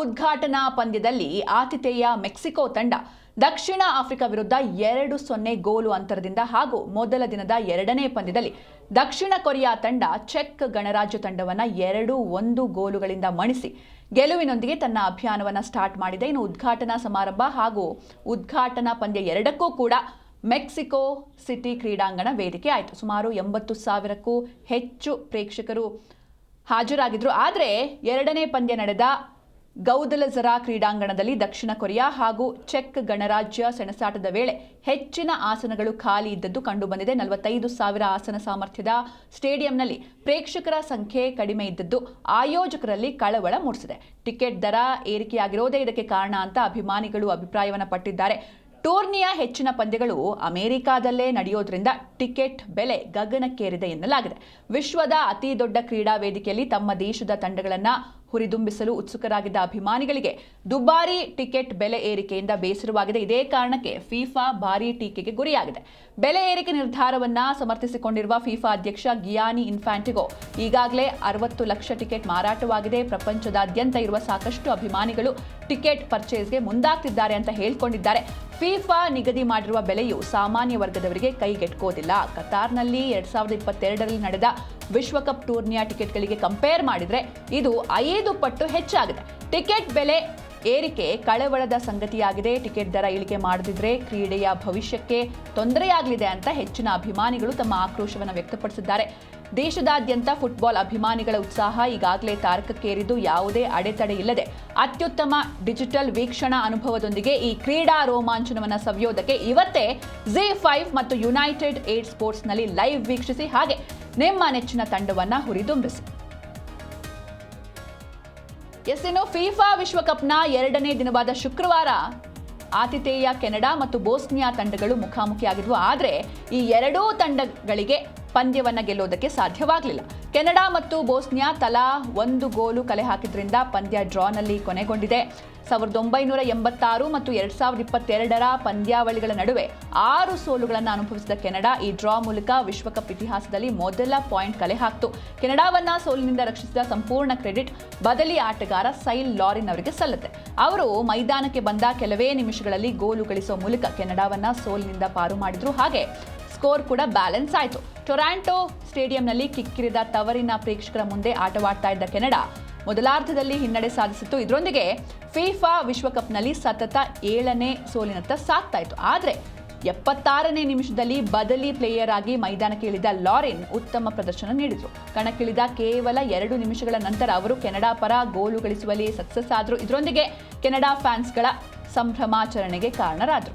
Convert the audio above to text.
ಉದ್ಘಾಟನಾ ಪಂದ್ಯದಲ್ಲಿ ಆತಿಥೇಯ ಮೆಕ್ಸಿಕೋ ತಂಡ ದಕ್ಷಿಣ ಆಫ್ರಿಕಾ ವಿರುದ್ಧ 2-0 ಗೋಲು ಅಂತರದಿಂದ ಹಾಗೂ ಮೊದಲ ದಿನದ ಎರಡನೇ ಪಂದ್ಯದಲ್ಲಿ ದಕ್ಷಿಣ ಕೊರಿಯಾ ತಂಡ ಚೆಕ್ ಗಣರಾಜ್ಯ ತಂಡವನ್ನು 2-1 ಗೋಲುಗಳಿಂದ ಮಣಿಸಿ ಗೆಲುವಿನೊಂದಿಗೆ ತನ್ನ ಅಭಿಯಾನವನ್ನು ಸ್ಟಾರ್ಟ್ ಮಾಡಿದೆ. ಇನ್ನು ಉದ್ಘಾಟನಾ ಸಮಾರಂಭ ಹಾಗೂ ಉದ್ಘಾಟನಾ ಪಂದ್ಯ ಎರಡಕ್ಕೂ ಕೂಡ ಮೆಕ್ಸಿಕೋ ಸಿಟಿ ಕ್ರೀಡಾಂಗಣ ವೇದಿಕೆ ಆಯಿತು. ಸುಮಾರು 80,000ಕ್ಕೂ ಹೆಚ್ಚು ಪ್ರೇಕ್ಷಕರು ಹಾಜರಾಗಿದ್ರು. ಆದರೆ ಎರಡನೇ ಪಂದ್ಯ ನಡೆದ ಗೌದಲಜರಾ ಕ್ರೀಡಾಂಗಣದಲ್ಲಿ ದಕ್ಷಿಣ ಕೊರಿಯಾ ಹಾಗೂ ಚೆಕ್ ಗಣರಾಜ್ಯ ಸೆಣಸಾಟದ ವೇಳೆ ಹೆಚ್ಚಿನ ಆಸನಗಳು ಖಾಲಿ ಇದ್ದದ್ದು ಕಂಡುಬಂದಿದೆ. 45,000 ಆಸನ ಸಾಮರ್ಥ್ಯದ ಸ್ಟೇಡಿಯಂನಲ್ಲಿ ಪ್ರೇಕ್ಷಕರ ಸಂಖ್ಯೆ ಕಡಿಮೆ ಇದ್ದದ್ದು ಆಯೋಜಕರಲ್ಲಿ ಕಳವಳ ಮೂಡಿಸಿದೆ. ಟಿಕೆಟ್ ದರ ಏರಿಕೆಯಾಗಿರೋದೇ ಇದಕ್ಕೆ ಕಾರಣ ಅಂತ ಅಭಿಮಾನಿಗಳು ಅಭಿಪ್ರಾಯವನ್ನು ಪಟ್ಟಿದ್ದಾರೆ. ಟೂರ್ನಿಯ ಹೆಚ್ಚಿನ ಪಂದ್ಯಗಳು ಅಮೆರಿಕಾದಲ್ಲೇ ನಡೆಯೋದ್ರಿಂದ ಟಿಕೆಟ್ ಬೆಲೆ ಗಗನಕ್ಕೇರಿದೆ ಎನ್ನಲಾಗಿದೆ. ವಿಶ್ವದ ಅತಿ ದೊಡ್ಡ ಕ್ರೀಡಾ ವೇದಿಕೆಯಲ್ಲಿ ತಮ್ಮ ದೇಶದ ತಂಡಗಳನ್ನು ಹುರಿದುಂಬಿಸಲು ಉತ್ಸುಕರಾಗಿದ್ದ ಅಭಿಮಾನಿಗಳಿಗೆ ದುಬಾರಿ ಟಿಕೆಟ್ ಬೆಲೆ ಏರಿಕೆಯಿಂದ ಬೇಸರವಾಗಿದೆ. ಇದೇ ಕಾರಣಕ್ಕೆ ಫಿಫಾ ಭಾರೀ ಟೀಕೆಗೆ ಗುರಿಯಾಗಿದೆ. ಬೆಲೆ ಏರಿಕೆ ನಿರ್ಧಾರವನ್ನ ಸಮರ್ಥಿಸಿಕೊಂಡಿರುವ ಫಿಫಾ ಅಧ್ಯಕ್ಷ ಗಿಯಾನಿ ಇನ್ಫ್ಯಾಂಟಿಗೋ ಈಗಾಗಲೇ 60 ಲಕ್ಷ ಟಿಕೆಟ್ ಮಾರಾಟವಾಗಿದೆ, ಪ್ರಪಂಚದಾದ್ಯಂತ ಇರುವ ಸಾಕಷ್ಟು ಅಭಿಮಾನಿಗಳು ಟಿಕೆಟ್ ಪರ್ಚೇಸ್ಗೆ ಮುಂದಾಗ್ತಿದ್ದಾರೆ ಅಂತ ಹೇಳಿಕೊಂಡಿದ್ದಾರೆ. ಫಿಫಾ ನಿಗದಿ ಮಾಡಿರುವ ಬೆಲೆಯು ಸಾಮಾನ್ಯ ವರ್ಗದವರಿಗೆ ಕೈಗೆಟುಕೋದಿಲ್ಲ. ಕತಾರ್ನಲ್ಲಿ 2022ರಲ್ಲಿ ನಡೆದ ವಿಶ್ವಕಪ್ ಟೂರ್ನಿಯ ಟಿಕೆಟ್ಗಳಿಗೆ ಕಂಪೇರ್ ಮಾಡಿದರೆ ಇದು 5 ಪಟ್ಟು ಹೆಚ್ಚಾಗಿದೆ. ಟಿಕೆಟ್ ಬೆಲೆ ಏರಿಕೆ ಕಳವಳದ ಸಂಗತಿಯಾಗಿದೆ. ಟಿಕೆಟ್ ದರ ಇಳಿಕೆ ಮಾಡದಿದ್ರೆ ಕ್ರೀಡೆಯ ಭವಿಷ್ಯಕ್ಕೆ ತೊಂದರೆಯಾಗಲಿದೆ ಅಂತ ಹೆಚ್ಚಿನ ಅಭಿಮಾನಿಗಳು ತಮ್ಮ ಆಕ್ರೋಶವನ್ನು ವ್ಯಕ್ತಪಡಿಸಿದ್ದಾರೆ. ದೇಶದಾದ್ಯಂತ ಫುಟ್ಬಾಲ್ ಅಭಿಮಾನಿಗಳ ಉತ್ಸಾಹ ಈಗಾಗಲೇ ತಾರಕಕ್ಕೇರಿದ್ದು ಯಾವುದೇ ಅಡೆತಡೆ ಇಲ್ಲದೆ ಅತ್ಯುತ್ತಮ ಡಿಜಿಟಲ್ ವೀಕ್ಷಣಾ ಅನುಭವದೊಂದಿಗೆ ಈ ಕ್ರೀಡಾ ರೋಮಾಂಚನವನ್ನು ಸವಿಯೋದಕ್ಕೆ ಇವತ್ತೇ ZEE5 ಮತ್ತು ಯುನೈಟೆಡ್ ಏಡ್ ಸ್ಪೋರ್ಟ್ಸ್ನಲ್ಲಿ ಲೈವ್ ವೀಕ್ಷಿಸಿ, ಹಾಗೆ ನಿಮ್ಮ ನೆಚ್ಚಿನ ತಂಡವನ್ನು ಹುರಿದುಂಬಿಸಿ. ಇನ್ನು ಫಿಫಾ ವಿಶ್ವಕಪ್ನ ಎರಡನೇ ದಿನವಾದ ಶುಕ್ರವಾರ ಆತಿಥೇಯ ಕೆನಡಾ ಮತ್ತು ಬೋಸ್ನಿಯಾ ತಂಡಗಳು ಮುಖಾಮುಖಿಯಾಗಿದ್ವು. ಆದರೆ ಈ ಎರಡೂ ತಂಡಗಳಿಗೆ ಪಂದ್ಯವನ್ನು ಗೆಲ್ಲೋದಕ್ಕೆ ಸಾಧ್ಯವಾಗಲಿಲ್ಲ. ಕೆನಡಾ ಮತ್ತು ಬೋಸ್ನಿಯಾ ತಲಾ 1 ಗೋಲು ಕಲೆ ಹಾಕಿದ್ರಿಂದ ಪಂದ್ಯ ಡ್ರಾನಲ್ಲಿ ಕೊನೆಗೊಂಡಿದೆ. 1986 ಮತ್ತು 2022ರ ಪಂದ್ಯಾವಳಿಗಳ ನಡುವೆ 6 ಸೋಲುಗಳನ್ನು ಅನುಭವಿಸಿದ ಕೆನಡಾ ಈ ಡ್ರಾ ಮೂಲಕ ವಿಶ್ವಕಪ್ ಇತಿಹಾಸದಲ್ಲಿ ಮೊದಲ ಪಾಯಿಂಟ್ ಕಲೆ ಹಾಕಿತು. ಕೆನಡಾವನ್ನ ಸೋಲಿನಿಂದ ರಕ್ಷಿಸಿದ ಸಂಪೂರ್ಣ ಕ್ರೆಡಿಟ್ ಬದಲಿ ಆಟಗಾರ ಸೈಲ್ ಲಾರಿನ್ ಅವರಿಗೆ ಸಲ್ಲುತ್ತೆ. ಅವರು ಮೈದಾನಕ್ಕೆ ಬಂದ ಕೆಲವೇ ನಿಮಿಷಗಳಲ್ಲಿ ಗೋಲು ಗಳಿಸುವ ಮೂಲಕ ಕೆನಡಾವನ್ನ ಸೋಲಿನಿಂದ ಪಾರು ಮಾಡಿದ್ರು. ಹಾಗೆ ಸ್ಕೋರ್ ಕೂಡ ಬ್ಯಾಲೆನ್ಸ್ ಆಯಿತು. ಟೊರಾಂಟೊ ಸ್ಟೇಡಿಯಂನಲ್ಲಿ ಕಿಕ್ಕಿರಿದ ತವರಿನ ಪ್ರೇಕ್ಷಕರ ಮುಂದೆ ಆಟವಾಡ್ತಾ ಇದ್ದ ಕೆನಡಾ ಮೊದಲಾರ್ಧದಲ್ಲಿ ಹಿನ್ನಡೆ ಸಾಧಿಸಿತ್ತು. ಇದರೊಂದಿಗೆ ಫಿಫಾ ವಿಶ್ವಕಪ್ನಲ್ಲಿ ಸತತ 7ನೇ ಸೋಲಿನತ್ತ ಸಾಗ್ತಾ ಇತ್ತು. ಆದರೆ 76ನೇ ನಿಮಿಷದಲ್ಲಿ ಬದಲಿ ಪ್ಲೇಯರ್ ಆಗಿ ಮೈದಾನಕ್ಕೆ ಇಳಿದ ಲಾರಿನ್ ಉತ್ತಮ ಪ್ರದರ್ಶನ ನೀಡಿದರು. ಕಣಕ್ಕಿಳಿದ ಕೇವಲ 2 ನಿಮಿಷಗಳ ನಂತರ ಅವರು ಕೆನಡಾ ಪರ ಗೋಲು ಗಳಿಸುವಲ್ಲಿ ಸಕ್ಸಸ್ ಆದರು. ಇದರೊಂದಿಗೆ ಕೆನಡಾ ಫ್ಯಾನ್ಸ್ಗಳ ಸಂಭ್ರಮಾಚರಣೆಗೆ ಕಾರಣರಾದರು.